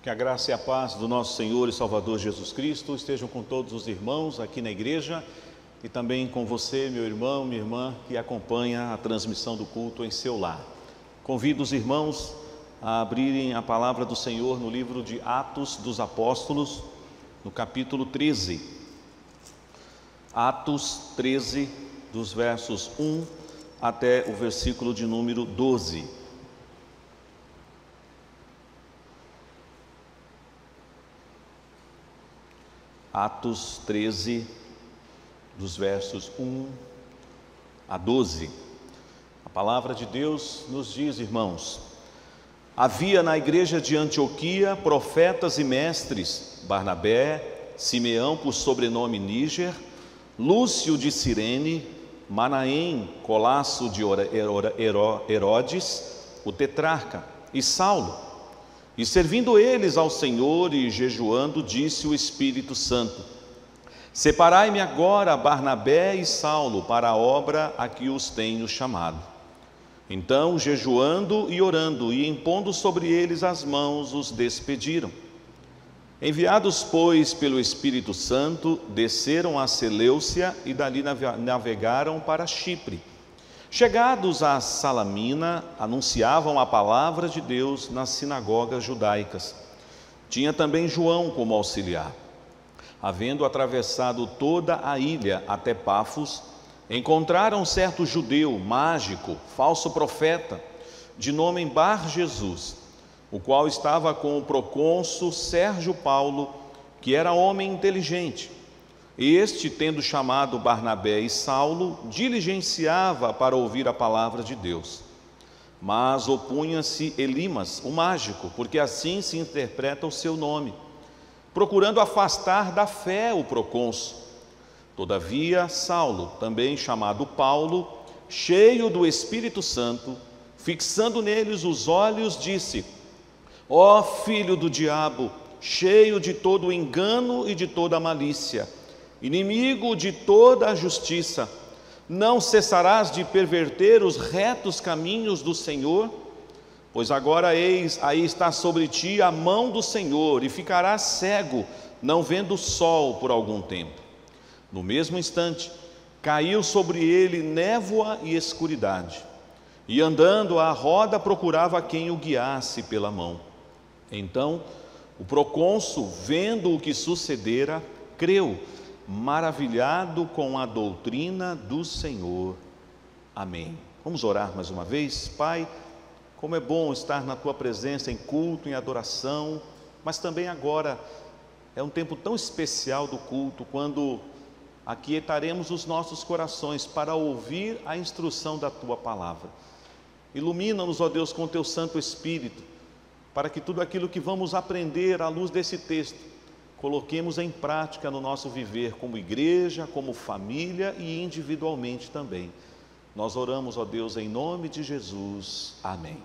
Que a graça e a paz do nosso Senhor e Salvador Jesus Cristo estejam com todos os irmãos aqui na igreja e também com você, meu irmão, minha irmã, que acompanha a transmissão do culto em seu lar. Convido os irmãos a abrirem a palavra do Senhor no livro de Atos dos Apóstolos, no capítulo 13. Atos 13, dos versos 1 até o versículo de número 12. Atos 13, dos versos 1 a 12. A palavra de Deus nos diz, irmãos: havia na igreja de Antioquia profetas e mestres, Barnabé, Simeão por sobrenome Níger, Lúcio de Cirene, Manaém, Colasso de Herodes, o tetrarca, e Saulo. E servindo eles ao Senhor e jejuando, disse o Espírito Santo: separai-me agora Barnabé e Saulo para a obra a que os tenho chamado. Então, jejuando e orando e impondo sobre eles as mãos, os despediram. Enviados, pois, pelo Espírito Santo, desceram a Seleucia e dali navegaram para Chipre. Chegados a Salamina, anunciavam a palavra de Deus nas sinagogas judaicas. Tinha também João como auxiliar. Havendo atravessado toda a ilha até Pafos, encontraram certo judeu, mágico, falso profeta, de nome Bar-Jesus, o qual estava com o procônsul Sérgio Paulo, que era homem inteligente. Este, tendo chamado Barnabé e Saulo, diligenciava para ouvir a palavra de Deus. Mas opunha-se Elimas, o mágico, porque assim se interpreta o seu nome, procurando afastar da fé o procônsul. Todavia, Saulo, também chamado Paulo, cheio do Espírito Santo, fixando neles os olhos, disse: ó filho do diabo, cheio de todo o engano e de toda a malícia, inimigo de toda a justiça, não cessarás de perverter os retos caminhos do Senhor? Pois agora eis, aí está sobre ti a mão do Senhor, e ficarás cego, não vendo o sol por algum tempo. No mesmo instante, caiu sobre ele névoa e escuridade, e andando à roda procurava quem o guiasse pela mão. Então, o procônsul, vendo o que sucedera, creu, maravilhado com a doutrina do Senhor. Amém. Vamos orar mais uma vez. Pai, como é bom estar na Tua presença em culto, em adoração, mas também agora é um tempo tão especial do culto, quando aquietaremos os nossos corações para ouvir a instrução da Tua palavra. Ilumina-nos, ó Deus, com o Teu Santo Espírito, para que tudo aquilo que vamos aprender à luz desse texto, coloquemos em prática no nosso viver como igreja, como família e individualmente também. Nós oramos, ó Deus, em nome de Jesus. Amém.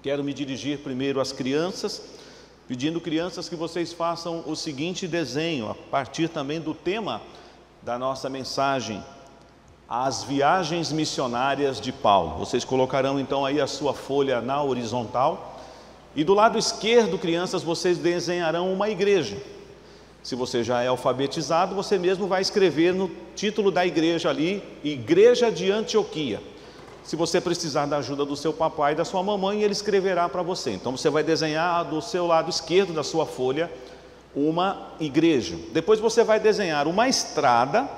Quero me dirigir primeiro às crianças, pedindo, crianças, que vocês façam o seguinte desenho, a partir também do tema da nossa mensagem: as viagens missionárias de Paulo. Vocês colocarão então aí a sua folha na horizontal, e do lado esquerdo, crianças, vocês desenharão uma igreja. Se você já é alfabetizado, você mesmo vai escrever no título da igreja ali, Igreja de Antioquia. Se você precisar da ajuda do seu papai e da sua mamãe, ele escreverá para você. Então você vai desenhar do seu lado esquerdo da sua folha uma igreja. Depois você vai desenhar uma estrada,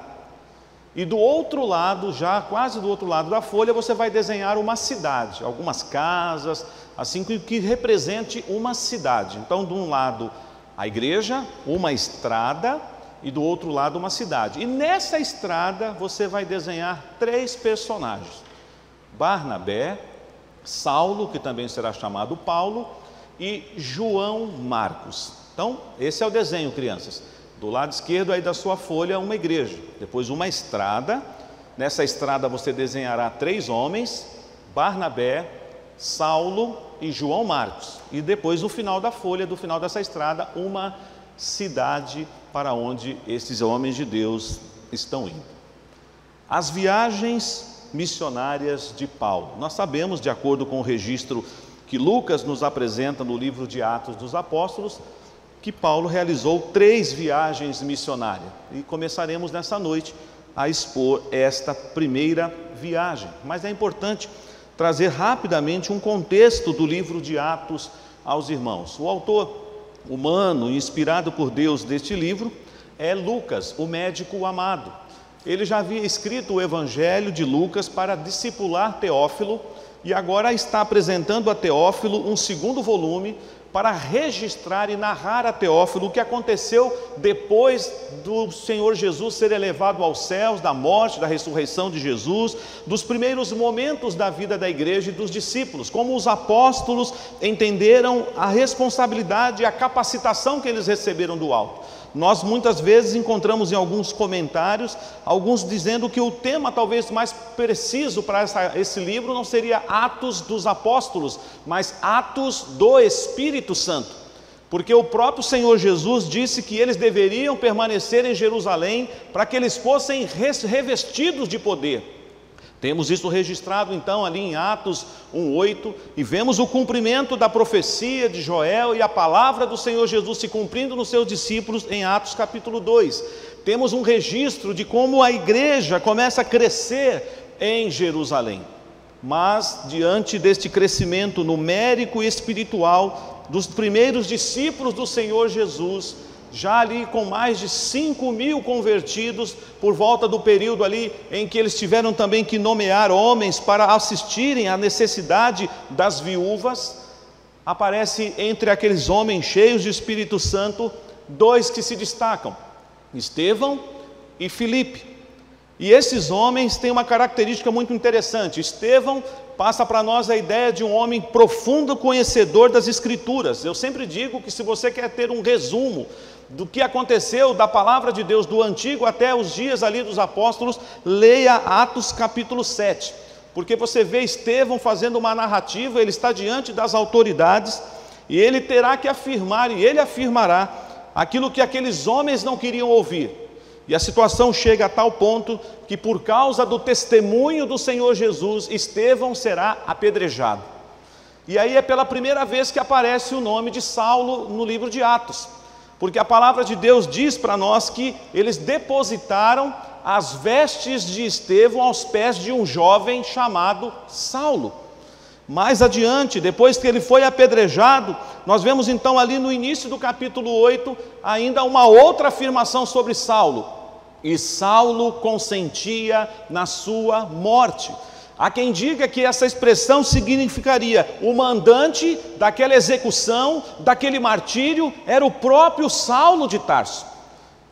e do outro lado, já quase do outro lado da folha, você vai desenhar uma cidade, algumas casas, assim que represente uma cidade. Então, de um lado a igreja, uma estrada, e do outro lado uma cidade. E nessa estrada você vai desenhar 3 personagens: Barnabé, Saulo, que também será chamado Paulo, e João Marcos. Então, esse é o desenho, crianças. Do lado esquerdo aí da sua folha, uma igreja, depois uma estrada. Nessa estrada você desenhará 3 homens: Barnabé, Saulo e João Marcos. E depois, no final da folha, do final dessa estrada, uma cidade para onde esses homens de Deus estão indo. As viagens missionárias de Paulo. Nós sabemos, de acordo com o registro que Lucas nos apresenta no livro de Atos dos Apóstolos, que Paulo realizou 3 viagens missionárias. E começaremos nessa noite a expor esta primeira viagem. Mas é importante trazer rapidamente um contexto do livro de Atos aos irmãos. O autor humano, inspirado por Deus deste livro, é Lucas, o médico amado. Ele já havia escrito o Evangelho de Lucas para discipular Teófilo e agora está apresentando a Teófilo um segundo volume para registrar e narrar a Teófilo o que aconteceu depois do Senhor Jesus ser elevado aos céus, da morte, da ressurreição de Jesus, dos primeiros momentos da vida da igreja e dos discípulos, como os apóstolos entenderam a responsabilidade e a capacitação que eles receberam do alto. Nós muitas vezes encontramos em alguns comentários, alguns dizendo que o tema talvez mais preciso para esse livro não seria Atos dos Apóstolos, mas Atos do Espírito Santo, porque o próprio Senhor Jesus disse que eles deveriam permanecer em Jerusalém para que eles fossem revestidos de poder. Temos isso registrado então ali em Atos 1:8 e vemos o cumprimento da profecia de Joel e a palavra do Senhor Jesus se cumprindo nos seus discípulos em Atos capítulo 2. Temos um registro de como a igreja começa a crescer em Jerusalém. Mas diante deste crescimento numérico e espiritual dos primeiros discípulos do Senhor Jesus, já ali com mais de 5.000 convertidos, por volta do período ali em que eles tiveram também que nomear homens para assistirem à necessidade das viúvas, aparece entre aqueles homens cheios de Espírito Santo, 2 que se destacam, Estevão e Filipe. E esses homens têm uma característica muito interessante. Estevão passa para nós a ideia de um homem profundo conhecedor das Escrituras. Eu sempre digo que se você quer ter um resumo do que aconteceu da palavra de Deus do Antigo até os dias ali dos apóstolos, leia Atos capítulo 7, porque você vê Estevão fazendo uma narrativa, ele está diante das autoridades, e ele terá que afirmar, e ele afirmará, aquilo que aqueles homens não queriam ouvir, e a situação chega a tal ponto, que por causa do testemunho do Senhor Jesus, Estevão será apedrejado, e aí é pela primeira vez que aparece o nome de Saulo no livro de Atos, porque a palavra de Deus diz para nós que eles depositaram as vestes de Estevão aos pés de um jovem chamado Saulo. Mais adiante, depois que ele foi apedrejado, nós vemos então ali no início do capítulo 8, ainda uma outra afirmação sobre Saulo. E Saulo consentia na sua morte. Há quem diga que essa expressão significaria o mandante daquela execução, daquele martírio, era o próprio Saulo de Tarso,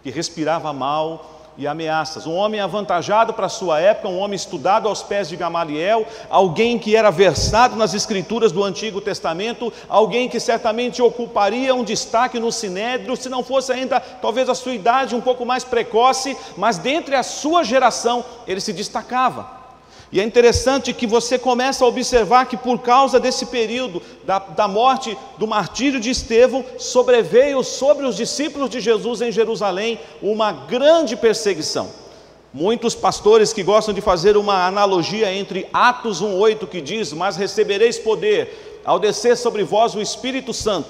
que respirava mal e ameaças. Um homem avantajado para a sua época, um homem estudado aos pés de Gamaliel, alguém que era versado nas escrituras do Antigo Testamento, alguém que certamente ocuparia um destaque no Sinédrio, se não fosse ainda talvez a sua idade um pouco mais precoce, mas dentre a sua geração ele se destacava. E é interessante que você começa a observar que por causa desse período da morte, do martírio de Estevão, sobreveio sobre os discípulos de Jesus em Jerusalém uma grande perseguição. Muitos pastores que gostam de fazer uma analogia entre Atos 1:8 que diz: mas recebereis poder ao descer sobre vós o Espírito Santo,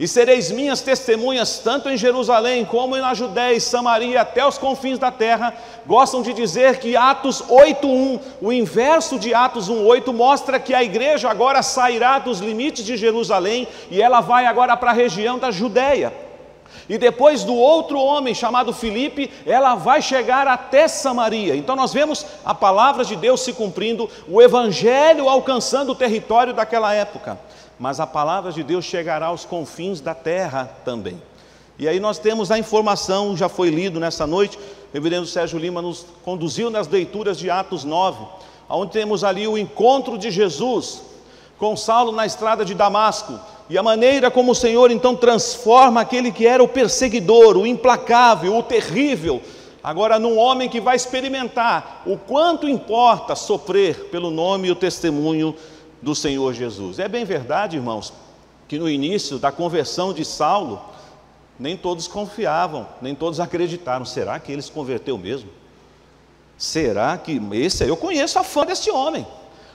e sereis minhas testemunhas tanto em Jerusalém como na Judéia e Samaria até os confins da terra, gostam de dizer que Atos 8:1, o inverso de Atos 1:8, mostra que a igreja agora sairá dos limites de Jerusalém e ela vai agora para a região da Judéia. E depois do outro homem chamado Filipe, ela vai chegar até Samaria. Então nós vemos a palavra de Deus se cumprindo, o evangelho alcançando o território daquela época. Mas a palavra de Deus chegará aos confins da terra também. E aí nós temos a informação, já foi lido nessa noite, o reverendo Sérgio Lima nos conduziu nas leituras de Atos 9, onde temos ali o encontro de Jesus com Saulo na estrada de Damasco, e a maneira como o Senhor então transforma aquele que era o perseguidor, o implacável, o terrível, agora num homem que vai experimentar o quanto importa sofrer pelo nome e o testemunho do Senhor Jesus. É bem verdade, irmãos, que no início da conversão de Saulo, nem todos confiavam, nem todos acreditaram. Será que ele se converteu mesmo? Será que esse aí, eu conheço a fama desse homem.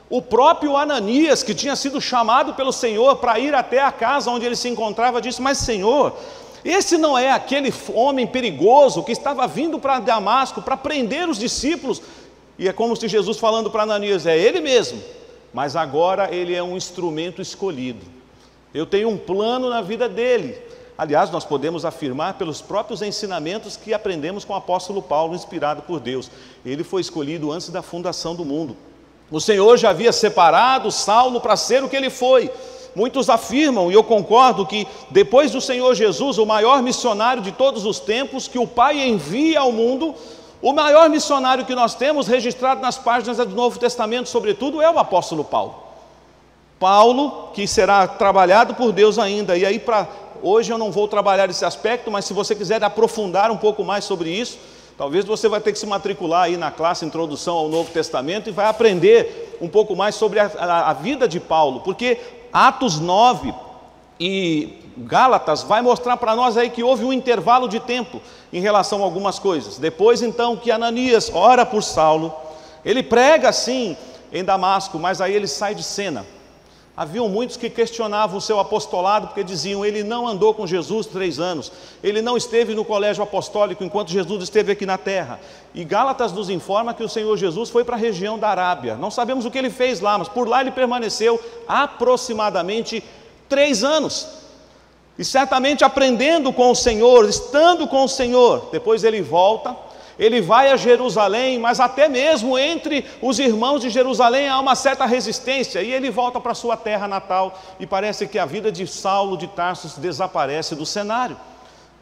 O próprio Ananias, que tinha sido chamado pelo Senhor para ir até a casa onde ele se encontrava, disse: mas Senhor, esse não é aquele homem perigoso que estava vindo para Damasco para prender os discípulos? E é como se Jesus falando para Ananias: é ele mesmo, mas agora ele é um instrumento escolhido. Eu tenho um plano na vida dele. Aliás, nós podemos afirmar pelos próprios ensinamentos que aprendemos com o apóstolo Paulo, inspirado por Deus. Ele foi escolhido antes da fundação do mundo. O Senhor já havia separado Saulo para ser o que ele foi. Muitos afirmam, e eu concordo, que depois do Senhor Jesus, o maior missionário de todos os tempos, que o Pai envia ao mundo, o maior missionário que nós temos registrado nas páginas do Novo Testamento, sobretudo, é o apóstolo Paulo. Paulo, que será trabalhado por Deus ainda. E aí, hoje eu não vou trabalhar esse aspecto, mas se você quiser aprofundar um pouco mais sobre isso, talvez você vai ter que se matricular aí na classe Introdução ao Novo Testamento e vai aprender um pouco mais sobre a vida de Paulo, porque Atos 9 e Gálatas vai mostrar para nós aí que houve um intervalo de tempo em relação a algumas coisas. Depois então que Ananias ora por Saulo, ele prega sim em Damasco, mas aí ele sai de cena. Haviam muitos que questionavam o seu apostolado, porque diziam: ele não andou com Jesus 3 anos, ele não esteve no colégio apostólico enquanto Jesus esteve aqui na terra. E Gálatas nos informa que o Senhor Jesus foi para a região da Arábia. Não sabemos o que ele fez lá, mas por lá ele permaneceu aproximadamente 3 anos. E certamente aprendendo com o Senhor, estando com o Senhor. Depois ele volta, ele vai a Jerusalém, mas até mesmo entre os irmãos de Jerusalém há uma certa resistência, e ele volta para sua terra natal, e parece que a vida de Saulo de Tarso desaparece do cenário.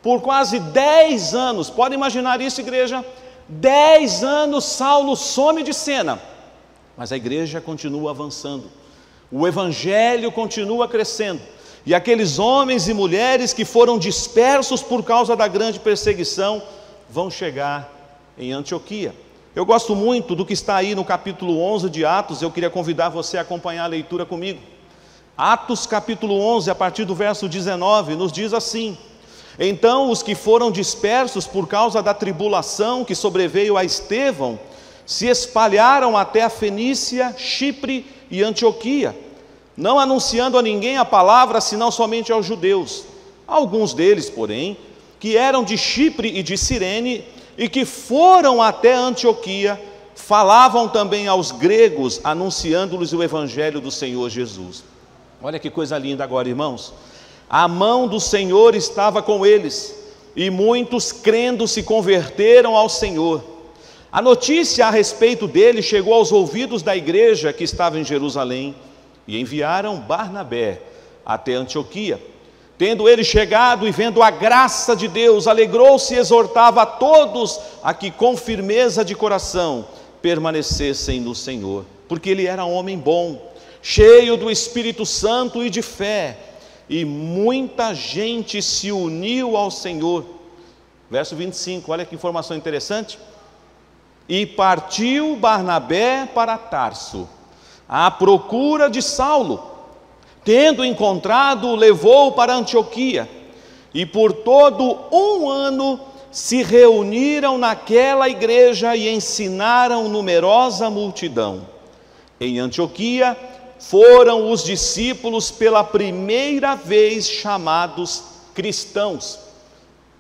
Por quase 10 anos, pode imaginar isso, igreja? 10 anos Saulo some de cena, mas a igreja continua avançando, o evangelho continua crescendo, e aqueles homens e mulheres que foram dispersos por causa da grande perseguição, vão chegar em Antioquia. Eu gosto muito do que está aí no capítulo 11 de Atos. Eu queria convidar você a acompanhar a leitura comigo. Atos capítulo 11, a partir do verso 19, nos diz assim: então os que foram dispersos por causa da tribulação que sobreveio a Estevão, se espalharam até a Fenícia, Chipre e Antioquia, não anunciando a ninguém a palavra, senão somente aos judeus. Alguns deles, porém, que eram de Chipre e de Cirene, e que foram até Antioquia, falavam também aos gregos, anunciando-lhes o evangelho do Senhor Jesus. Olha que coisa linda agora, irmãos. A mão do Senhor estava com eles, e muitos crendo se converteram ao Senhor. A notícia a respeito dele chegou aos ouvidos da igreja que estava em Jerusalém, e enviaram Barnabé até Antioquia. Tendo ele chegado e vendo a graça de Deus, alegrou-se e exortava a todos a que com firmeza de coração permanecessem no Senhor, porque ele era um homem bom, cheio do Espírito Santo e de fé, e muita gente se uniu ao Senhor. Verso 25, olha que informação interessante. E partiu Barnabé para Tarso, à procura de Saulo. Tendo encontrado, o levou para Antioquia, e por todo 1 ano se reuniram naquela igreja e ensinaram numerosa multidão. Em Antioquia foram os discípulos pela primeira vez chamados cristãos.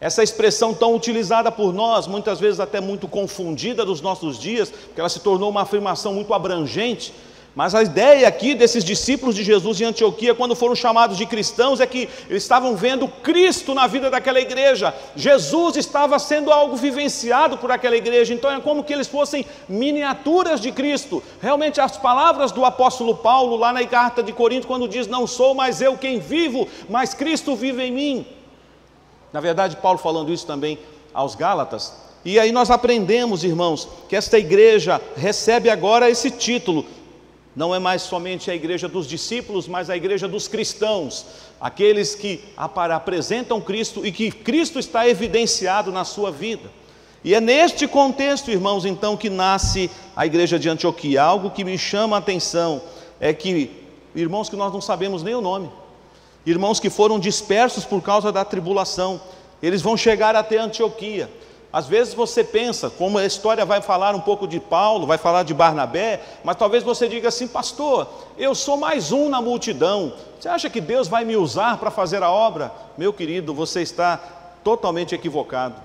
Essa expressão tão utilizada por nós, muitas vezes até muito confundida nos nossos dias, porque ela se tornou uma afirmação muito abrangente. Mas a ideia aqui desses discípulos de Jesus em Antioquia, quando foram chamados de cristãos, é que eles estavam vendo Cristo na vida daquela igreja. Jesus estava sendo algo vivenciado por aquela igreja, então é como que eles fossem miniaturas de Cristo. Realmente as palavras do apóstolo Paulo, lá na carta de Corinto, quando diz: não sou mais eu quem vivo, mas Cristo vive em mim. Na verdade, Paulo falando isso também aos Gálatas. E aí nós aprendemos, irmãos, que esta igreja recebe agora esse título. Não é mais somente a igreja dos discípulos, mas a igreja dos cristãos, aqueles que apresentam Cristo e que Cristo está evidenciado na sua vida. E é neste contexto, irmãos, então, que nasce a igreja de Antioquia. Algo que me chama a atenção é que, irmãos que nós não sabemos nem o nome, irmãos que foram dispersos por causa da tribulação, eles vão chegar até Antioquia. Às vezes você pensa, como a história vai falar um pouco de Paulo, vai falar de Barnabé, mas talvez você diga assim: pastor, eu sou mais um na multidão, você acha que Deus vai me usar para fazer a obra? Meu querido, você está totalmente equivocado.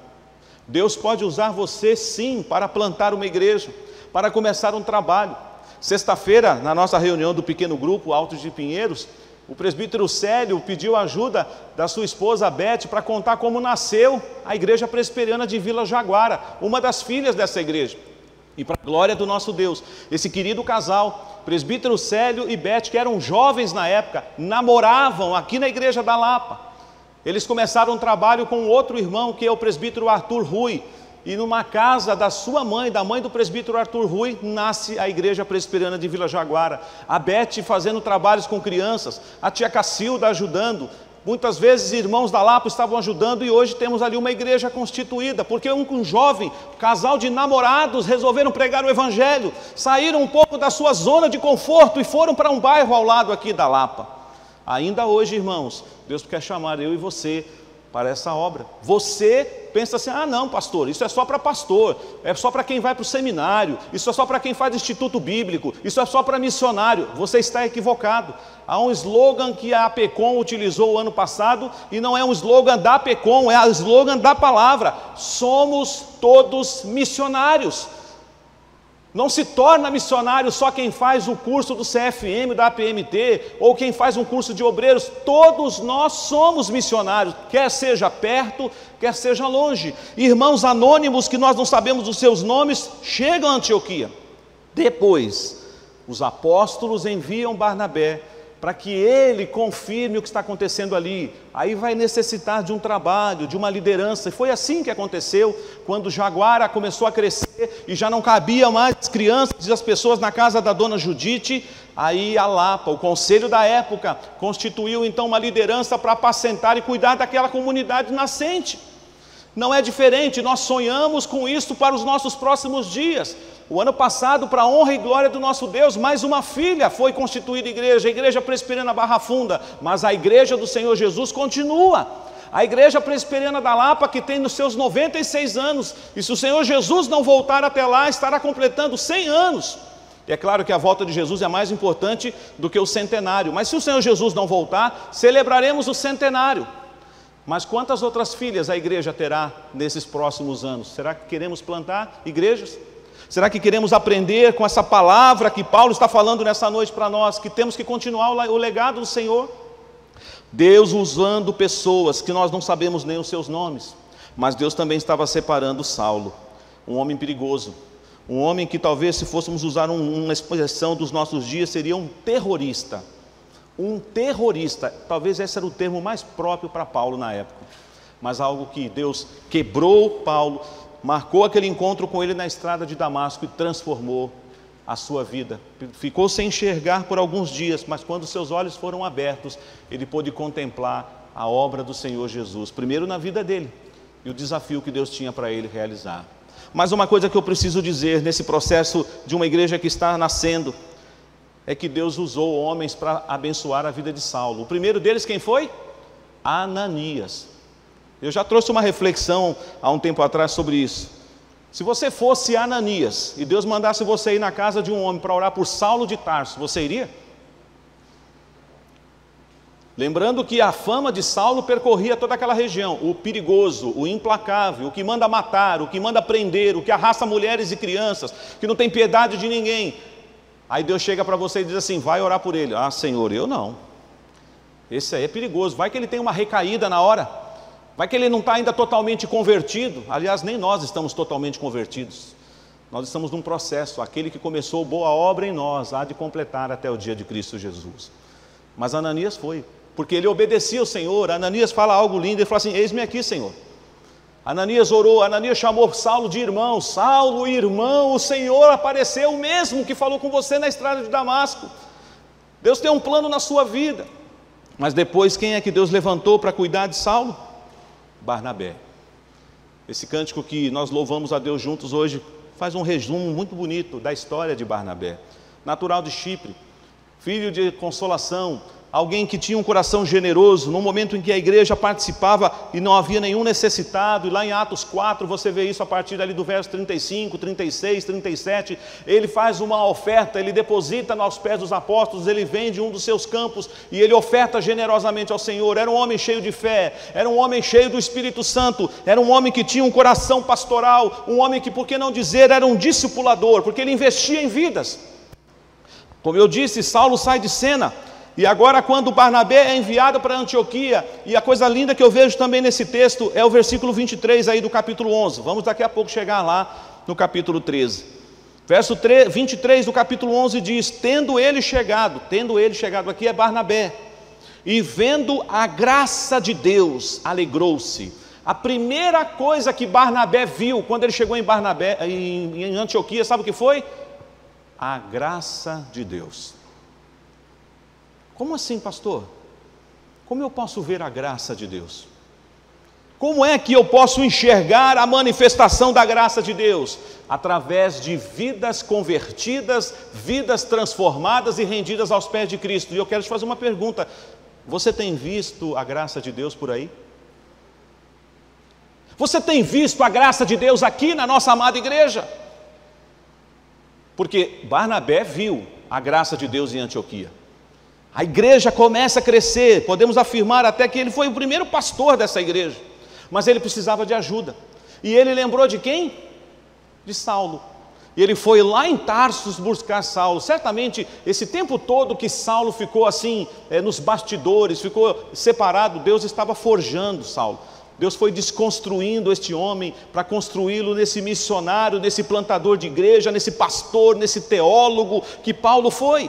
Deus pode usar você sim para plantar uma igreja, para começar um trabalho. Sexta-feira, na nossa reunião do pequeno grupo Altos de Pinheiros, o presbítero Célio pediu ajuda da sua esposa Beth para contar como nasceu a Igreja Presbiteriana de Vila Jaguara, uma das filhas dessa igreja. E para a glória do nosso Deus, esse querido casal, presbítero Célio e Beth, que eram jovens na época, namoravam aqui na igreja da Lapa. Eles começaram um trabalho com outro irmão, que é o presbítero Arthur Rui, e numa casa da sua mãe, da mãe do presbítero Arthur Rui, nasce a Igreja Presbiteriana de Vila Jaguara. A Beth fazendo trabalhos com crianças, a tia Cacilda ajudando, muitas vezes irmãos da Lapa estavam ajudando, e hoje temos ali uma igreja constituída, porque um jovem, casal de namorados, resolveram pregar o Evangelho, saíram um pouco da sua zona de conforto e foram para um bairro ao lado aqui da Lapa. Ainda hoje, irmãos, Deus quer chamar eu e você para essa obra. Você pensa assim: ah não, pastor, isso é só para pastor, é só para quem vai para o seminário, isso é só para quem faz instituto bíblico, isso é só para missionário. Você está equivocado. Há um slogan que a APECOM utilizou o ano passado, e não é um slogan da APECOM, é o slogan da palavra: somos todos missionários. Não se torna missionário só quem faz o curso do CFM, da APMT, ou quem faz um curso de obreiros. Todos nós somos missionários, quer seja perto, quer seja longe. Irmãos anônimos, que nós não sabemos os seus nomes, chegam a Antioquia. Depois, os apóstolos enviam Barnabé para que ele confirme o que está acontecendo ali. Aí vai necessitar de um trabalho, de uma liderança. E foi assim que aconteceu, quando Jaguara começou a crescer e já não cabia mais crianças e as pessoas na casa da dona Judite. Aí a Lapa, o conselho da época, constituiu então uma liderança para apacentar e cuidar daquela comunidade nascente. Não é diferente, nós sonhamos com isso para os nossos próximos dias. O ano passado, para a honra e glória do nosso Deus, mais uma filha foi constituída igreja, a Igreja Presbiteriana Barra Funda, mas a Igreja do Senhor Jesus continua. A Igreja Presbiteriana da Lapa, que tem nos seus 96 anos, e se o Senhor Jesus não voltar até lá, estará completando 100 anos. E é claro que a volta de Jesus é mais importante do que o centenário, mas se o Senhor Jesus não voltar, celebraremos o centenário. Mas quantas outras filhas a igreja terá nesses próximos anos? Será que queremos plantar igrejas? Será que queremos aprender com essa palavra que Paulo está falando nessa noite para nós, que temos que continuar o legado do Senhor? Deus usando pessoas que nós não sabemos nem os seus nomes, mas Deus também estava separando Saulo, um homem perigoso, um homem que talvez, se fôssemos usar uma expressão dos nossos dias, seria um terrorista. Um terrorista, talvez esse era o termo mais próprio para Paulo na época, mas algo que Deus quebrou Paulo, marcou aquele encontro com ele na estrada de Damasco e transformou a sua vida. Ficou sem enxergar por alguns dias, mas quando seus olhos foram abertos, ele pôde contemplar a obra do Senhor Jesus, primeiro na vida dele, e o desafio que Deus tinha para ele realizar. Mas uma coisa que eu preciso dizer nesse processo de uma igreja que está nascendo, é que Deus usou homens para abençoar a vida de Saulo. O primeiro deles quem foi? Ananias. Eu já trouxe uma reflexão há um tempo atrás sobre isso. Se você fosse Ananias e Deus mandasse você ir na casa de um homem para orar por Saulo de Tarso, você iria? Lembrando que a fama de Saulo percorria toda aquela região, o perigoso, o implacável, o que manda matar, o que manda prender, o que arrasta mulheres e crianças, que não tem piedade de ninguém. Aí Deus chega para você e diz assim: vai orar por ele. Ah, Senhor, eu não. Esse aí é perigoso, vai que ele tem uma recaída na hora, vai que ele não está ainda totalmente convertido. Aliás, nem nós estamos totalmente convertidos, nós estamos num processo. Aquele que começou boa obra em nós há de completar até o dia de Cristo Jesus. Mas Ananias foi, porque ele obedecia ao Senhor. Ananias fala algo lindo, ele fala assim: eis-me aqui, Senhor. Ananias orou, Ananias chamou Saulo de irmão. Saulo, irmão, o Senhor apareceu, o mesmo que falou com você na estrada de Damasco. Deus tem um plano na sua vida. Mas depois, quem é que Deus levantou para cuidar de Saulo? Barnabé. Esse cântico que nós louvamos a Deus juntos hoje faz um resumo muito bonito da história de Barnabé. Natural de Chipre, filho de consolação, alguém que tinha um coração generoso, no momento em que a igreja participava e não havia nenhum necessitado, e lá em Atos 4 você vê isso a partir ali do verso 35, 36, 37, ele faz uma oferta, ele deposita aos pés dos apóstolos, ele vende um dos seus campos e ele oferta generosamente ao Senhor. Era um homem cheio de fé, era um homem cheio do Espírito Santo, era um homem que tinha um coração pastoral, um homem que, por que não dizer, era um discipulador, porque ele investia em vidas. Como eu disse, Saulo sai de cena. E agora, quando Barnabé é enviado para Antioquia, e a coisa linda que eu vejo também nesse texto é o versículo 23 aí do capítulo 11. Vamos daqui a pouco chegar lá no capítulo 13. Verso 23 do capítulo 11 diz: tendo ele chegado aqui é Barnabé, e vendo a graça de Deus, alegrou-se. A primeira coisa que Barnabé viu quando ele chegou em Antioquia, sabe o que foi? A graça de Deus. Como assim, pastor? Como eu posso ver a graça de Deus? Como é que eu posso enxergar a manifestação da graça de Deus? Através de vidas convertidas, vidas transformadas e rendidas aos pés de Cristo. E eu quero te fazer uma pergunta: você tem visto a graça de Deus por aí? Você tem visto a graça de Deus aqui na nossa amada igreja? Porque Barnabé viu a graça de Deus em Antioquia. A igreja começa a crescer, podemos afirmar até que ele foi o primeiro pastor dessa igreja, mas ele precisava de ajuda, e ele lembrou de quem? De Saulo, e ele foi lá em Tarsus buscar Saulo. Certamente esse tempo todo que Saulo ficou assim, nos bastidores, ficou separado, Deus estava forjando Saulo, Deus foi desconstruindo este homem, para construí-lo nesse missionário, nesse plantador de igreja, nesse pastor, nesse teólogo que Paulo foi.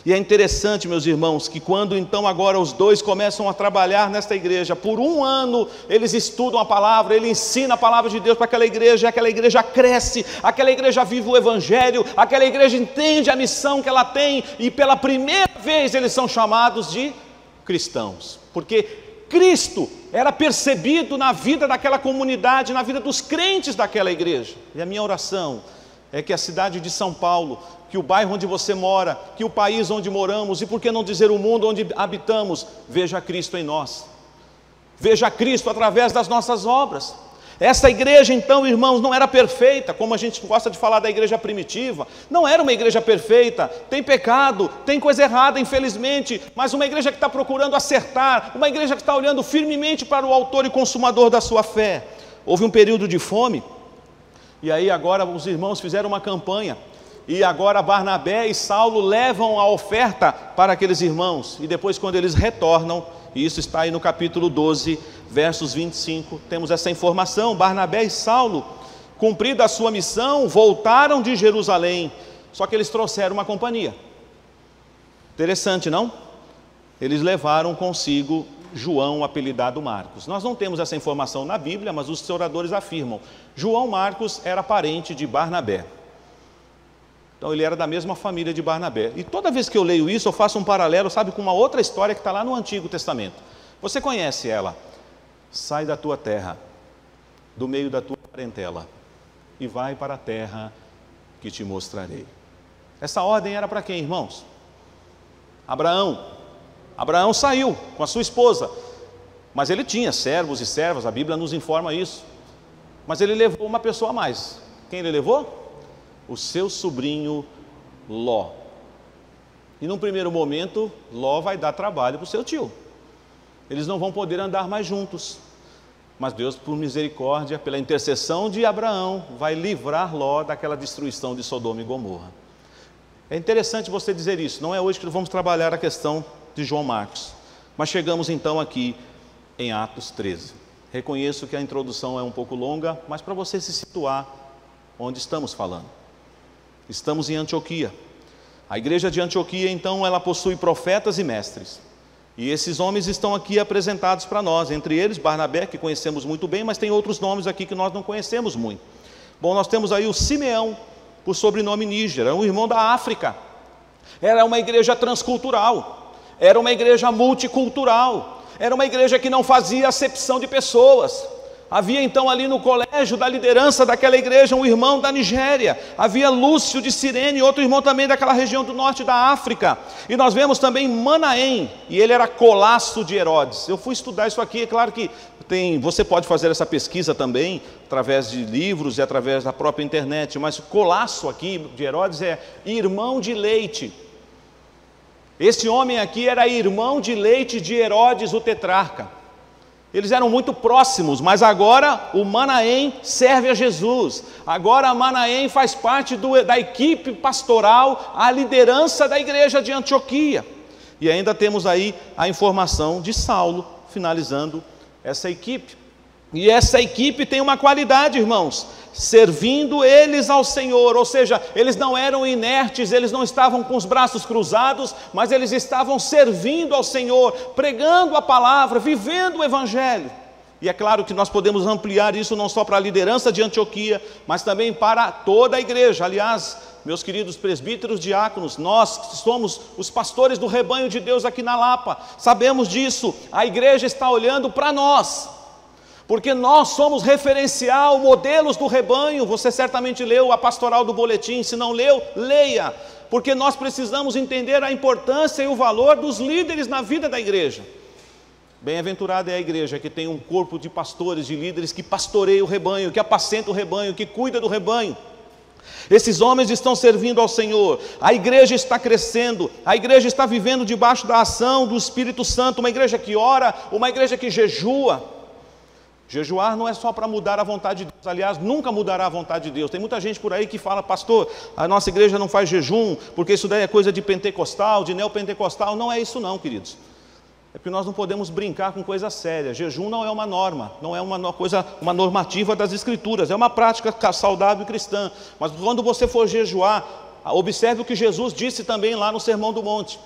E é interessante, meus irmãos, que quando então agora os dois começam a trabalhar nesta igreja, por um ano eles estudam a palavra, ele ensina a palavra de Deus para aquela igreja cresce, aquela igreja vive o evangelho, aquela igreja entende a missão que ela tem, e pela primeira vez eles são chamados de cristãos, porque Cristo era percebido na vida daquela comunidade, na vida dos crentes daquela igreja. E a minha oração é que a cidade de São Paulo, que o bairro onde você mora, que o país onde moramos, e por que não dizer o mundo onde habitamos, veja Cristo em nós, veja Cristo através das nossas obras. Essa igreja então, irmãos, não era perfeita, como a gente gosta de falar da igreja primitiva, não era uma igreja perfeita, tem pecado, tem coisa errada infelizmente, mas uma igreja que está procurando acertar, uma igreja que está olhando firmemente para o autor e consumador da sua fé. Houve um período de fome, e aí agora os irmãos fizeram uma campanha, e agora Barnabé e Saulo levam a oferta para aqueles irmãos, e depois quando eles retornam, e isso está aí no capítulo 12, versos 25, temos essa informação: Barnabé e Saulo, cumprida a sua missão, voltaram de Jerusalém, só que eles trouxeram uma companhia. Interessante, não? Eles levaram consigo João, apelidado Marcos. Nós não temos essa informação na Bíblia, mas os historiadores afirmam. João Marcos era parente de Barnabé. Então ele era da mesma família de Barnabé. E toda vez que eu leio isso, eu faço um paralelo, sabe, com uma outra história que está lá no Antigo Testamento. Você conhece ela? Sai da tua terra, do meio da tua parentela, e vai para a terra que te mostrarei. Essa ordem era para quem, irmãos? Abraão. Abraão saiu com a sua esposa, mas ele tinha servos e servas, a Bíblia nos informa isso. Mas ele levou uma pessoa a mais. Quem ele levou? O seu sobrinho Ló. E num primeiro momento, Ló vai dar trabalho para o seu tio. Eles não vão poder andar mais juntos. Mas Deus, por misericórdia, pela intercessão de Abraão, vai livrar Ló daquela destruição de Sodoma e Gomorra. É interessante você dizer isso. Não é hoje que vamos trabalhar a questão de João Marcos. Mas chegamos então aqui em Atos 13. Reconheço que a introdução é um pouco longa, mas para você se situar onde estamos falando. Estamos em Antioquia. A igreja de Antioquia, então, ela possui profetas e mestres. E esses homens estão aqui apresentados para nós. Entre eles, Barnabé, que conhecemos muito bem, mas tem outros nomes aqui que nós não conhecemos muito. Bom, nós temos aí o Simeão, por sobrenome Níger, um irmão da África. Era uma igreja transcultural, era uma igreja multicultural, era uma igreja que não fazia acepção de pessoas. Havia então ali no colégio da liderança daquela igreja um irmão da Nigéria, havia Lúcio de Cirene, outro irmão também daquela região do norte da África, e nós vemos também Manaém, e ele era colasso de Herodes. Eu fui estudar isso aqui, é claro que você pode fazer essa pesquisa também, através de livros e através da própria internet, mas colasso aqui de Herodes é irmão de leite. Esse homem aqui era irmão de leite de Herodes, o tetrarca. Eles eram muito próximos, mas agora o Manaém serve a Jesus. Agora Manaém faz parte da equipe pastoral, a liderança da igreja de Antioquia. E ainda temos aí a informação de Saulo, finalizando essa equipe. E essa equipe tem uma qualidade, irmãos, servindo eles ao Senhor, ou seja, eles não eram inertes, eles não estavam com os braços cruzados, mas eles estavam servindo ao Senhor, pregando a palavra, vivendo o Evangelho. E é claro que nós podemos ampliar isso não só para a liderança de Antioquia, mas também para toda a igreja. Aliás, meus queridos presbíteros, diáconos, nós que somos os pastores do rebanho de Deus aqui na Lapa, sabemos disso, a igreja está olhando para nós, porque nós somos referencial, modelos do rebanho. Você certamente leu a pastoral do boletim, se não leu, leia, porque nós precisamos entender a importância e o valor dos líderes na vida da igreja. Bem-aventurada é a igreja que tem um corpo de pastores, de líderes que pastoreia o rebanho, que apacenta o rebanho, que cuida do rebanho. Esses homens estão servindo ao Senhor, a igreja está crescendo, a igreja está vivendo debaixo da ação do Espírito Santo, uma igreja que ora, uma igreja que jejua. Jejuar não é só para mudar a vontade de Deus, aliás, nunca mudará a vontade de Deus. Tem muita gente por aí que fala: pastor, a nossa igreja não faz jejum, porque isso daí é coisa de pentecostal, de neopentecostal. Não é isso não, queridos. É porque nós não podemos brincar com coisa séria. Jejum não é uma norma, não é uma normativa das Escrituras, é uma prática saudável cristã. Mas quando você for jejuar, observe o que Jesus disse também lá no Sermão do Monte.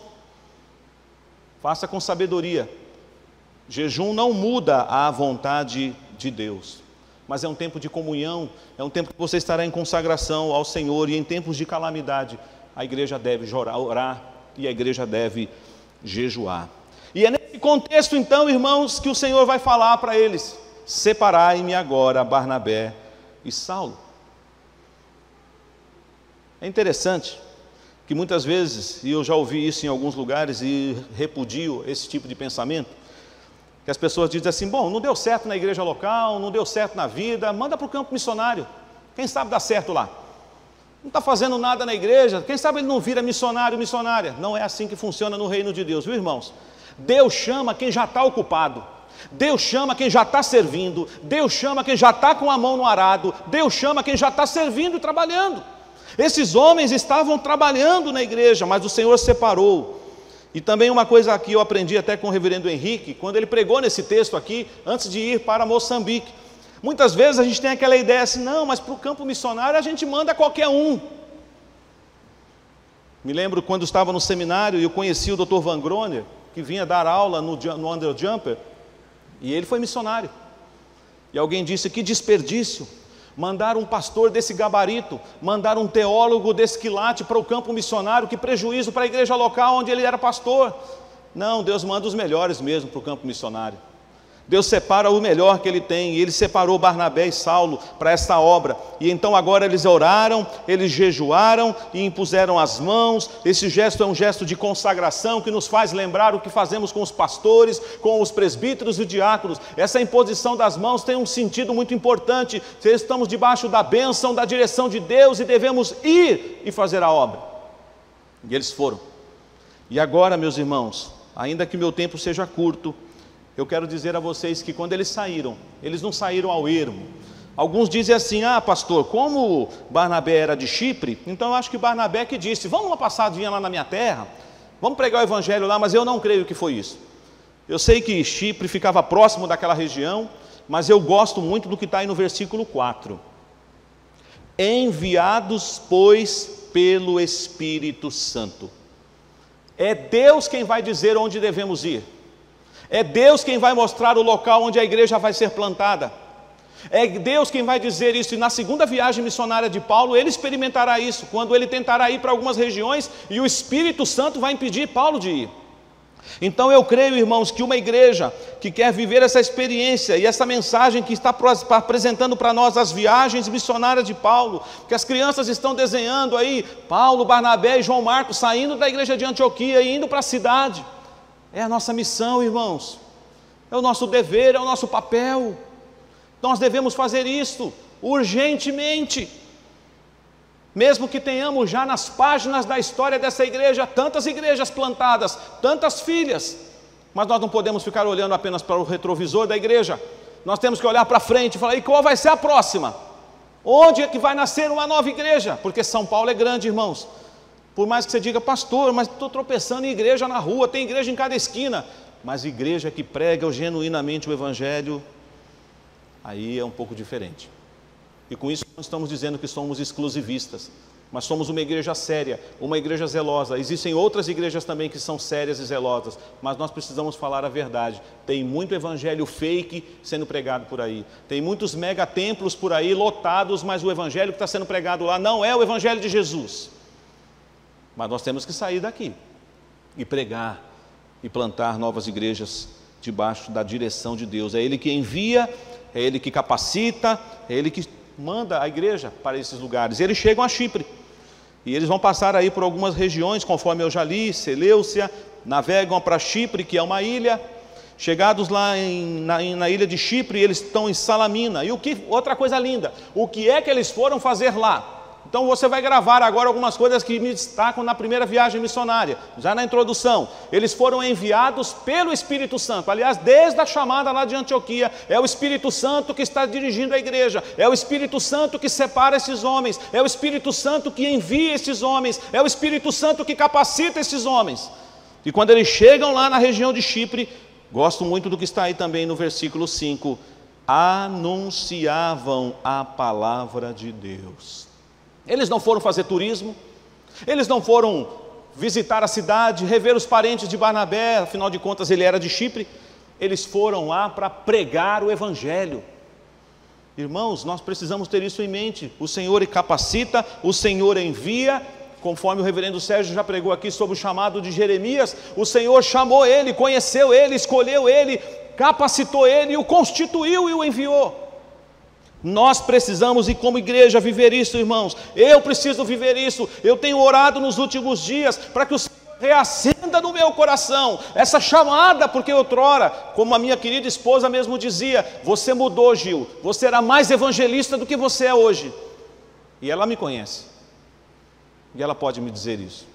Faça com sabedoria. Jejum não muda a vontade de Deus, mas é um tempo de comunhão, é um tempo que você estará em consagração ao Senhor, e em tempos de calamidade, a igreja deve orar e a igreja deve jejuar. E é nesse contexto então, irmãos, que o Senhor vai falar para eles: separai-me agora Barnabé e Saulo. É interessante que muitas vezes, e eu já ouvi isso em alguns lugares e repudio esse tipo de pensamento, que as pessoas dizem assim: bom, não deu certo na igreja local, não deu certo na vida, manda para o campo missionário, quem sabe dá certo lá. Não está fazendo nada na igreja, quem sabe ele não vira missionário, missionária. Não é assim que funciona no reino de Deus, viu, irmãos? Deus chama quem já está ocupado, Deus chama quem já está servindo, Deus chama quem já está com a mão no arado, Deus chama quem já está servindo e trabalhando. Esses homens estavam trabalhando na igreja, mas o Senhor separou. E também uma coisa que eu aprendi até com o reverendo Henrique, quando ele pregou nesse texto aqui, antes de ir para Moçambique. Muitas vezes a gente tem aquela ideia assim: não, mas para o campo missionário a gente manda qualquer um. Me lembro quando estava no seminário e eu conheci o Dr. Van Groner, que vinha dar aula no Under Jumper, e ele foi missionário. E alguém disse: que desperdício, mandar um pastor desse gabarito, mandar um teólogo desse quilate para o campo missionário, que prejuízo para a igreja local onde ele era pastor. Não, Deus manda os melhores mesmo para o campo missionário. Deus separa o melhor que Ele tem, e Ele separou Barnabé e Saulo para essa obra. E então agora eles oraram, eles jejuaram e impuseram as mãos. Esse gesto é um gesto de consagração que nos faz lembrar o que fazemos com os pastores, com os presbíteros e diáconos. Essa imposição das mãos tem um sentido muito importante. Estamos debaixo da bênção, da direção de Deus, e devemos ir e fazer a obra. E eles foram. E agora, meus irmãos, ainda que meu tempo seja curto, eu quero dizer a vocês que quando eles saíram, eles não saíram ao ermo. Alguns dizem assim: ah, pastor, como Barnabé era de Chipre, então eu acho que Barnabé que disse: vamos uma passadinha lá na minha terra, vamos pregar o evangelho lá. Mas eu não creio que foi isso. Eu sei que Chipre ficava próximo daquela região, mas eu gosto muito do que está aí no versículo 4. Enviados, pois, pelo Espírito Santo. É Deus quem vai dizer onde devemos ir. É Deus quem vai mostrar o local onde a igreja vai ser plantada. É Deus quem vai dizer isso. E na segunda viagem missionária de Paulo, ele experimentará isso, quando ele tentará ir para algumas regiões e o Espírito Santo vai impedir Paulo de ir. Então eu creio, irmãos, que uma igreja que quer viver essa experiência e essa mensagem que está apresentando para nós as viagens missionárias de Paulo, que as crianças estão desenhando aí, Paulo, Barnabé e João Marcos saindo da igreja de Antioquia e indo para a cidade, é a nossa missão, irmãos, é o nosso dever, é o nosso papel. Nós devemos fazer isso urgentemente, mesmo que tenhamos já nas páginas da história dessa igreja tantas igrejas plantadas, tantas filhas, mas nós não podemos ficar olhando apenas para o retrovisor da igreja. Nós temos que olhar para frente e falar: e qual vai ser a próxima? Onde é que vai nascer uma nova igreja? Porque São Paulo é grande, irmãos. Por mais que você diga: pastor, mas estou tropeçando em igreja na rua, tem igreja em cada esquina. Mas igreja que prega genuinamente o evangelho, aí é um pouco diferente. E com isso não estamos dizendo que somos exclusivistas, mas somos uma igreja séria, uma igreja zelosa. Existem outras igrejas também que são sérias e zelosas, mas nós precisamos falar a verdade. Tem muito evangelho fake sendo pregado por aí, tem muitos megatemplos por aí lotados, mas o evangelho que está sendo pregado lá não é o evangelho de Jesus. Mas nós temos que sair daqui e pregar e plantar novas igrejas debaixo da direção de Deus. É Ele que envia, é Ele que capacita, é Ele que manda a igreja para esses lugares. Eles chegam a Chipre e eles vão passar aí por algumas regiões, conforme eu já li, Seleucia, navegam para Chipre, que é uma ilha. Chegados lá na ilha de Chipre, eles estão em Salamina. E outra coisa linda, o que é que eles foram fazer lá? Então você vai gravar agora algumas coisas que me destacam na primeira viagem missionária, já na introdução. Eles foram enviados pelo Espírito Santo. Aliás, desde a chamada lá de Antioquia, é o Espírito Santo que está dirigindo a igreja, é o Espírito Santo que separa esses homens, é o Espírito Santo que envia esses homens, é o Espírito Santo que capacita esses homens. E quando eles chegam lá na região de Chipre, gosto muito do que está aí também no versículo 5, anunciavam a palavra de Deus. Eles não foram fazer turismo, eles não foram visitar a cidade, rever os parentes de Barnabé, afinal de contas ele era de Chipre. Eles foram lá para pregar o evangelho. Irmãos, nós precisamos ter isso em mente. O Senhor capacita, o Senhor envia, conforme o reverendo Sérgio já pregou aqui sobre o chamado de Jeremias. O Senhor chamou ele, conheceu ele, escolheu ele, capacitou ele, o constituiu e o enviou. Nós precisamos, e como igreja, viver isso, irmãos. Eu preciso viver isso. Eu tenho orado nos últimos dias para que o Senhor reacenda no meu coração essa chamada, porque outrora, como a minha querida esposa mesmo dizia, você mudou, Gil, você era mais evangelista do que você é hoje. E ela me conhece, e ela pode me dizer isso.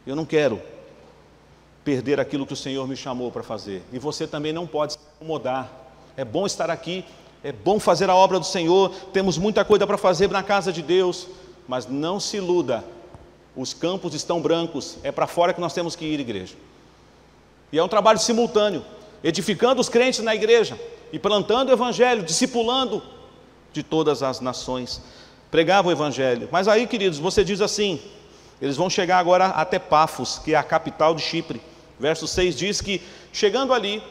Eu não quero perder aquilo que o Senhor me chamou para fazer, e você também não pode se acomodar. É bom estar aqui, é bom fazer a obra do Senhor, temos muita coisa para fazer na casa de Deus, mas não se iluda, os campos estão brancos, é para fora que nós temos que ir, igreja. E é um trabalho simultâneo, edificando os crentes na igreja, e plantando o evangelho, discipulando de todas as nações, pregava o evangelho. Mas aí, queridos, você diz assim, eles vão chegar agora até Pafos, que é a capital de Chipre. Verso 6 diz que, chegando ali,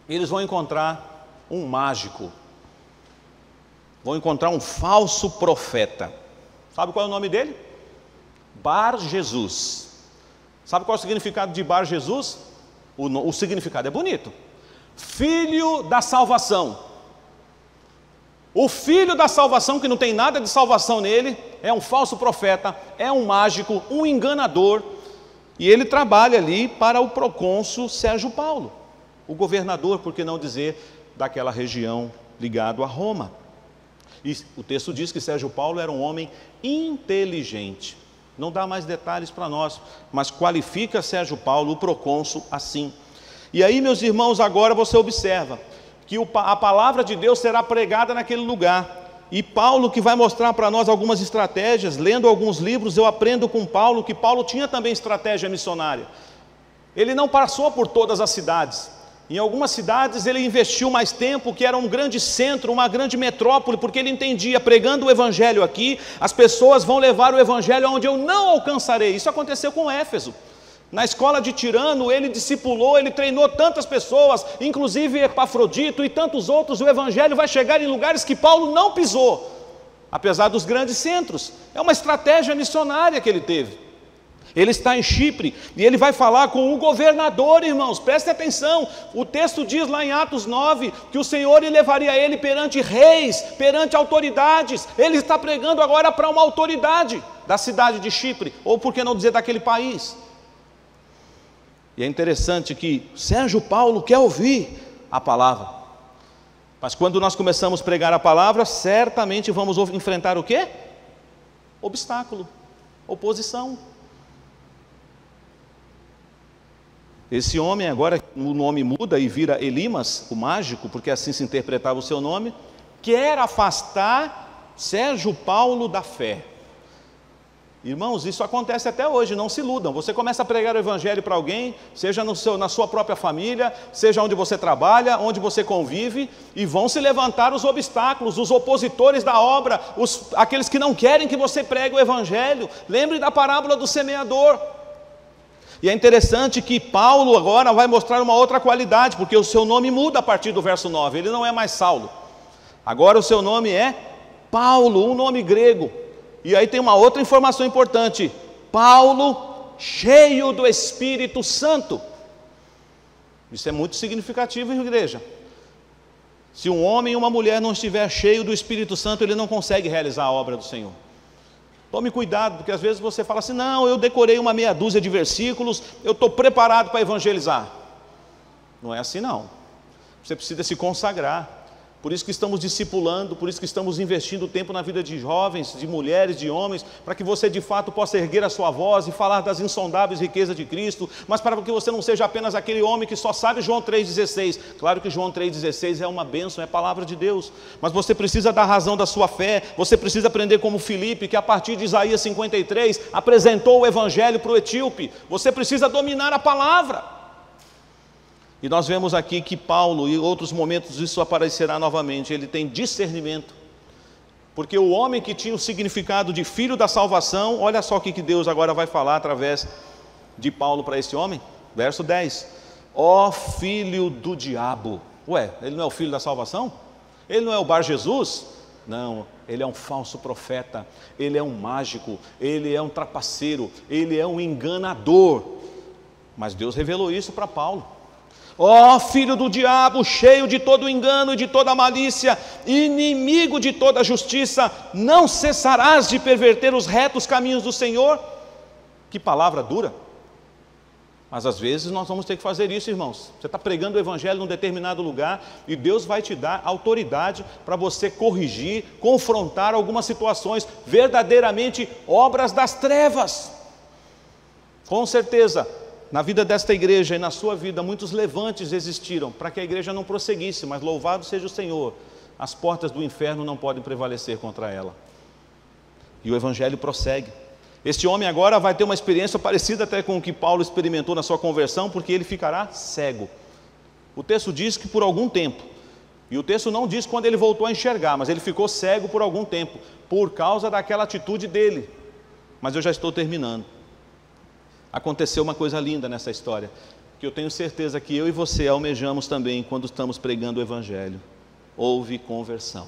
eles vão encontrar um mágico, vão encontrar um falso profeta. Sabe qual é o nome dele? Bar Jesus. Sabe qual é o significado de Bar Jesus? O significado é bonito: filho da salvação. O filho da salvação, que não tem nada de salvação nele, é um falso profeta, é um mágico, um enganador, e ele trabalha ali para o procônsul Sérgio Paulo, o governador, por que não dizer, daquela região ligado a Roma. E o texto diz que Sérgio Paulo era um homem inteligente. Não dá mais detalhes para nós, mas qualifica Sérgio Paulo, o procônsul, assim. E aí, meus irmãos, agora você observa que a palavra de Deus será pregada naquele lugar. E Paulo, que vai mostrar para nós algumas estratégias, lendo alguns livros, eu aprendo com Paulo, que Paulo tinha também estratégia missionária. Ele não passou por todas as cidades. Em algumas cidades ele investiu mais tempo, que era um grande centro, uma grande metrópole, porque ele entendia, pregando o evangelho aqui, as pessoas vão levar o evangelho aonde eu não alcançarei. Isso aconteceu com Éfeso. Na escola de Tirano, ele discipulou, ele treinou tantas pessoas, inclusive Epafrodito e tantos outros. O evangelho vai chegar em lugares que Paulo não pisou, apesar dos grandes centros. É uma estratégia missionária que ele teve. Ele está em Chipre e ele vai falar com o governador, irmãos, prestem atenção. O texto diz lá em Atos 9 que o Senhor levaria ele perante reis, perante autoridades. Ele está pregando agora para uma autoridade da cidade de Chipre, ou por que não dizer daquele país. E é interessante que Sérgio Paulo quer ouvir a palavra, mas quando nós começamos a pregar a palavra, certamente vamos enfrentar o quê? Obstáculo, oposição. Esse homem agora, o nome muda e vira Elimas, o mágico, porque assim se interpretava o seu nome, quer afastar Sérgio Paulo da fé. Irmãos, isso acontece até hoje, não se iludam. Você começa a pregar o evangelho para alguém, seja na sua própria família, seja onde você trabalha, onde você convive, e vão se levantar os obstáculos, os opositores da obra, aqueles que não querem que você pregue o evangelho. Lembre da parábola do semeador. E é interessante que Paulo agora vai mostrar uma outra qualidade, porque o seu nome muda a partir do verso 9, ele não é mais Saulo. Agora o seu nome é Paulo, um nome grego. E aí tem uma outra informação importante: Paulo, cheio do Espírito Santo. Isso é muito significativo, igreja. Se um homem e uma mulher não estiver cheio do Espírito Santo, ele não consegue realizar a obra do Senhor. Tome cuidado, porque às vezes você fala assim: não, eu decorei uma meia dúzia de versículos, eu estou preparado para evangelizar. Não é assim não. Você precisa se consagrar. Por isso que estamos discipulando, por isso que estamos investindo tempo na vida de jovens, de mulheres, de homens, para que você de fato possa erguer a sua voz e falar das insondáveis riquezas de Cristo, mas para que você não seja apenas aquele homem que só sabe João 3,16. Claro que João 3,16 é uma bênção, é a palavra de Deus, mas você precisa dar razão da sua fé, você precisa aprender como Filipe, que a partir de Isaías 53, apresentou o evangelho para o etíope. Você precisa dominar a palavra. E nós vemos aqui que Paulo, e em outros momentos isso aparecerá novamente, ele tem discernimento, porque o homem que tinha o significado de filho da salvação, olha só o que Deus agora vai falar através de Paulo para esse homem, verso 10, ó filho do diabo. Ué, ele não é o filho da salvação? Ele não é o Bar Jesus? Não, ele é um falso profeta, ele é um mágico, ele é um trapaceiro, ele é um enganador, mas Deus revelou isso para Paulo. Ó filho do diabo, cheio de todo engano e de toda malícia, inimigo de toda justiça, não cessarás de perverter os retos caminhos do Senhor? Que palavra dura. Mas às vezes nós vamos ter que fazer isso, irmãos. Você está pregando o evangelho num determinado lugar e Deus vai te dar autoridade para você corrigir, confrontar algumas situações, verdadeiramente obras das trevas. Com certeza, na vida desta igreja e na sua vida, muitos levantes existiram para que a igreja não prosseguisse, mas louvado seja o Senhor, as portas do inferno não podem prevalecer contra ela. E o evangelho prossegue. Este homem agora vai ter uma experiência parecida até com o que Paulo experimentou na sua conversão, porque ele ficará cego. O texto diz que por algum tempo, e o texto não diz quando ele voltou a enxergar, mas ele ficou cego por algum tempo, por causa daquela atitude dele. Mas eu já estou terminando. Aconteceu uma coisa linda nessa história, que eu tenho certeza que eu e você almejamos também quando estamos pregando o evangelho. Houve conversão.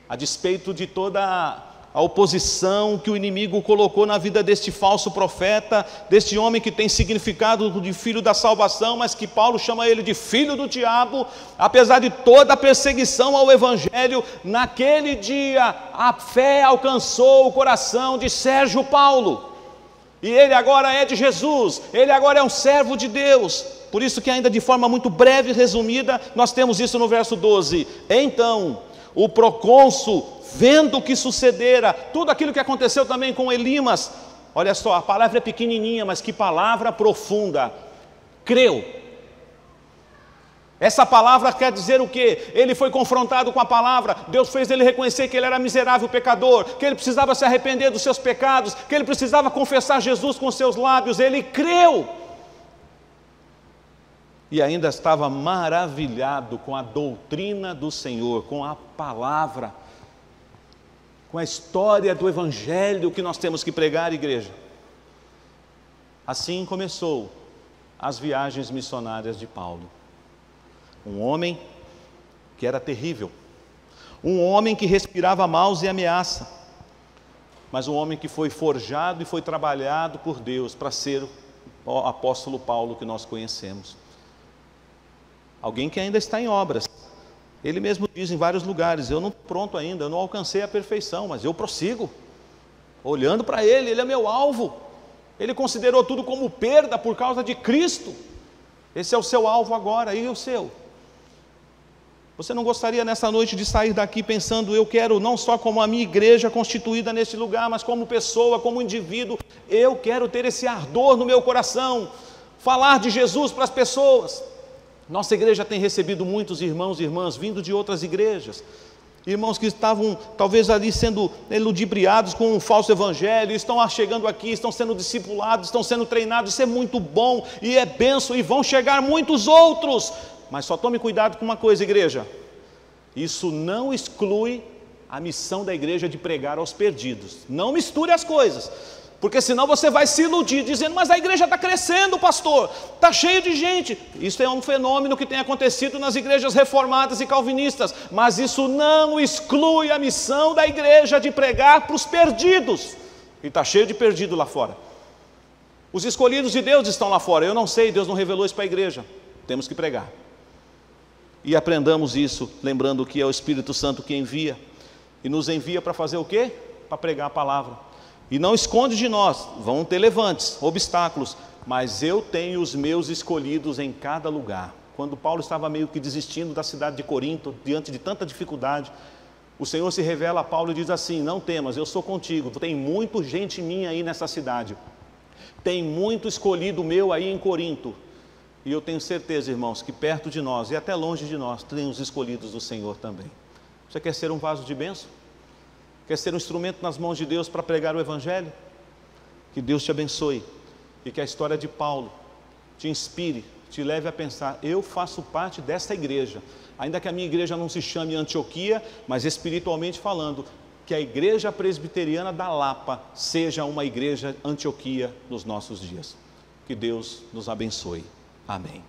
A despeito de toda a oposição que o inimigo colocou na vida deste falso profeta, deste homem que tem significado de filho da salvação, mas que Paulo chama ele de filho do diabo, apesar de toda a perseguição ao evangelho, naquele dia a fé alcançou o coração de Sérgio Paulo. E ele agora é de Jesus, ele agora é um servo de Deus. Por isso que ainda de forma muito breve e resumida, nós temos isso no verso 12. Então, o procônsul, vendo o que sucedera, tudo aquilo que aconteceu também com Elimas, olha só, a palavra é pequenininha, mas que palavra profunda, creu. Essa palavra quer dizer o quê? Ele foi confrontado com a palavra, Deus fez ele reconhecer que ele era miserável pecador, que ele precisava se arrepender dos seus pecados, que ele precisava confessar Jesus com seus lábios, ele creu. E ainda estava maravilhado com a doutrina do Senhor, com a palavra, com a história do evangelho que nós temos que pregar, igreja. Assim começou as viagens missionárias de Paulo. Um homem que era terrível, um homem que respirava maus e ameaça, mas um homem que foi forjado e foi trabalhado por Deus para ser o apóstolo Paulo que nós conhecemos. Alguém que ainda está em obras. Ele mesmo diz em vários lugares: eu não estou pronto ainda, eu não alcancei a perfeição, mas eu prossigo, olhando para Ele, Ele é meu alvo. Ele considerou tudo como perda por causa de Cristo. Esse é o seu alvo agora, e o seu? Você não gostaria nessa noite de sair daqui pensando: eu quero não só como a minha igreja constituída nesse lugar, mas como pessoa, como indivíduo, eu quero ter esse ardor no meu coração, falar de Jesus para as pessoas. Nossa igreja tem recebido muitos irmãos e irmãs vindo de outras igrejas, irmãos que estavam talvez ali sendo ludibriados com um falso evangelho, estão chegando aqui, estão sendo discipulados, estão sendo treinados. Isso é muito bom e é bênção, e vão chegar muitos outros. Mas só tome cuidado com uma coisa, igreja: isso não exclui a missão da igreja de pregar aos perdidos. Não misture as coisas, porque senão você vai se iludir, dizendo: mas a igreja está crescendo, pastor, está cheio de gente. Isso é um fenômeno que tem acontecido nas igrejas reformadas e calvinistas, mas isso não exclui a missão da igreja de pregar para os perdidos. E está cheio de perdido lá fora. Os escolhidos de Deus estão lá fora. Eu não sei, Deus não revelou isso para a igreja. Temos que pregar. E aprendamos isso, lembrando que é o Espírito Santo que envia, e nos envia para fazer o quê? Para pregar a palavra. E não esconde de nós, vão ter levantes, obstáculos, mas eu tenho os meus escolhidos em cada lugar. Quando Paulo estava meio que desistindo da cidade de Corinto, diante de tanta dificuldade, o Senhor se revela a Paulo e diz assim: não temas, eu sou contigo, tem muita gente minha aí nessa cidade, tem muito escolhido meu aí em Corinto, e eu tenho certeza, irmãos, que perto de nós e até longe de nós tem os escolhidos do Senhor também. Você quer ser um vaso de bênção? Quer ser um instrumento nas mãos de Deus para pregar o Evangelho? Que Deus te abençoe e que a história de Paulo te inspire, te leve a pensar: eu faço parte dessa igreja, ainda que a minha igreja não se chame Antioquia, mas espiritualmente falando, que a igreja presbiteriana da Lapa seja uma igreja Antioquia nos nossos dias. Que Deus nos abençoe. Amém.